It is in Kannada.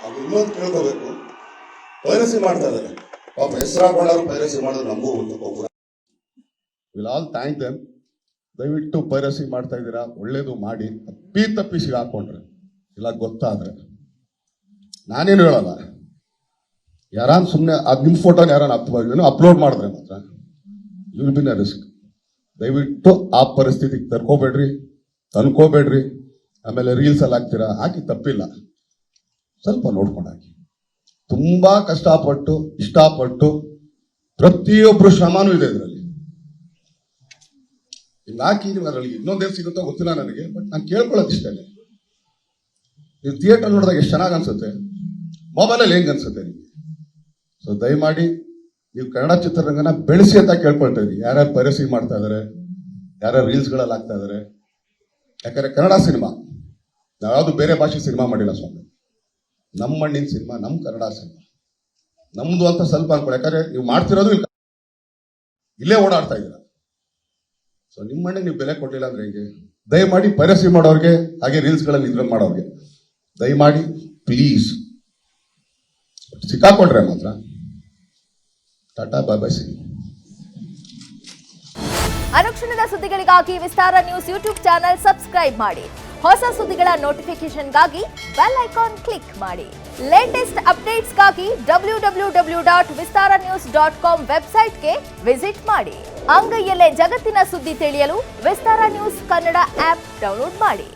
ಅದು ಇನ್ನೊಂದು ಕೇಳ್ಕೋಬೇಕು. ಪೈರಸಿ ಮಾಡ್ತಾ ಇದ್ದಾರೆ ಪಾಪ, ಹೆಸರಾಕೊಂಡವ್ರು ಪೈರಸಿ ಮಾಡೋದು ನಮಗೂ ಗೊತ್ತು. Will all thank them. ದಯವಿಟ್ಟು ಪೈರಸಿ ಮಾಡ್ತಾ ಇದ್ದೀರಾ, ಒಳ್ಳೇದು ಮಾಡಿ. ತಪ್ಪಿಸಿಗೆ ಹಾಕೊಂಡ್ರೆ ಇಲ್ಲ ಗೊತ್ತಾದ್ರೆ ನಾನೇನು ಹೇಳಲ್ಲ. ಯಾರಾನ್ ಸುಮ್ಮನೆ ಅದು ನಿಮ್ಮ ಫೋಟೋನ ಯಾರನ್ನ ಅಪ್ಲೋಡ್ ಮಾಡಿದ್ರೆ ಮಾತ್ರ you will be in a risk. ದಯವಿಟ್ಟು ಆ ಪರಿಸ್ಥಿತಿಗೆ ತಂದ್ಕೋಬೇಡ್ರಿ. ಆಮೇಲೆ ರೀಲ್ಸ್ ಅಲ್ಲಿ ಹಾಕ್ತೀರಾ, ಹಾಕಿ ತಪ್ಪಿಲ್ಲ, ಸ್ವಲ್ಪ ನೋಡ್ಕೊಂಡು ಹಾಕಿ. ತುಂಬಾ ಕಷ್ಟಪಟ್ಟು ಇಷ್ಟಪಟ್ಟು ಪ್ರತಿಯೊಬ್ರು ಶ್ರಮನೂ ಇದೆ ಇದರಲ್ಲಿ. ಹಿಂಗೆ ಹಾಕಿ ನೀವು ಅದರಲ್ಲಿ ಇನ್ನೊಂದೇನು ಸಿಗುತ್ತೋ ಗೊತ್ತಿಲ್ಲ ನನಗೆ, ಬಟ್ ನಾನು ಕೇಳ್ಕೊಳ್ಳೋದು ಇಷ್ಟೇ. ನೀವು ಥಿಯೇಟರ್ ನೋಡಿದಾಗ ಎಷ್ಟು ಚೆನ್ನಾಗಿ ಅನ್ಸುತ್ತೆ, ಮೊಬೈಲಲ್ಲಿ ಹೆಂಗ್ ಅನ್ಸುತ್ತೆ ನಿಮಗೆ? ಸೊ ದಯಮಾಡಿ ನೀವು ಕನ್ನಡ ಚಿತ್ರರಂಗನ ಬೆಳೆಸಿ ಅಂತ ಕೇಳ್ಕೊಳ್ತಾ ಇದ್ದೀವಿ. ಯಾರ್ಯಾರು ಪೈರಸಿ ಮಾಡ್ತಾ ಇದಾರೆ, ಯಾರ್ಯಾರು ರೀಲ್ಸ್ಗಳಲ್ಲಿ ಆಗ್ತಾ ಇದಾರೆ. ಯಾಕಂದ್ರೆ ಕನ್ನಡ ಸಿನಿಮಾ, ನಾವು ಯಾವುದು ಬೇರೆ ಭಾಷೆ ಸಿನಿಮಾ ಮಾಡಿಲ್ಲ ಸ್ವಾಮಿ. ನಮ್ಮ ಮಣ್ಣಿನ ಸಿನಿಮಾ, ನಮ್ಮ ಕನ್ನಡ ಸಿನಿಮಾ ನಮ್ದು ಅಂತ ಸ್ವಲ್ಪ ಅನ್ಕೊಳ್ಳಿ. ಯಾಕಂದ್ರೆ ನೀವು ಮಾಡ್ತಿರೋದು ಇಲ್ಲೇ ಓಡಾಡ್ತಾ ಇದ್ದೀರಾ. ಸೊ ನಿಮ್ಮ ಮಣ್ಣಿಗೆ ನೀವು ಬೆಲೆ ಕೊಟ್ಟಿಲ್ಲ ಅಂದ್ರೆ ಹೆಂಗೆ? ದಯಮಾಡಿ ಪೈರಸಿ ಮಾಡೋರಿಗೆ, ಹಾಗೆ ರೀಲ್ಸ್ಗಳಲ್ಲಿ ಇದ್ರಲ್ಲಿ ಮಾಡೋರಿಗೆ ದಯಮಾಡಿ ಪ್ಲೀಸ್ ಸಿಕ್ಕಾಕೊಂಡ್ರೆ ಮಾತ್ರ ಟಾಟಾ ಬಾಯ್ ಬಾಯ್. ಅನುಕ್ಷಣದ ಸುದ್ದಿಗಳಿಗಾಗಿ ವಿಸ್ತಾರ ನ್ಯೂಸ್ ಯೂಟ್ಯೂಬ್ ಚಾನೆಲ್ ಸಬ್ಸ್ಕ್ರೈಬ್ ಮಾಡಿ. ಹೊಸ ಸುದ್ದಿಗಳ ನೋಟಿಫಿಕೇಶನ್ಗಾಗಿ ಬೆಲ್ ಐಕಾನ್ ಕ್ಲಿಕ್ ಮಾಡಿ. ಲೇಟೆಸ್ಟ್ ಅಪ್ಡೇಟ್ಸ್ಗಾಗಿ www.vistaranews.com ವೆಬ್ಸೈಟ್ಗೆ ವಿಸಿಟ್ ಮಾಡಿ. ಅಂಗೈಯಲ್ಲೇ ಜಗತ್ತಿನ ಸುದ್ದಿ ತಿಳಿಯಲು ವಿಸ್ತಾರ ನ್ಯೂಸ್ ಕನ್ನಡ ಆಪ್ ಡೌನ್ಲೋಡ್ ಮಾಡಿ.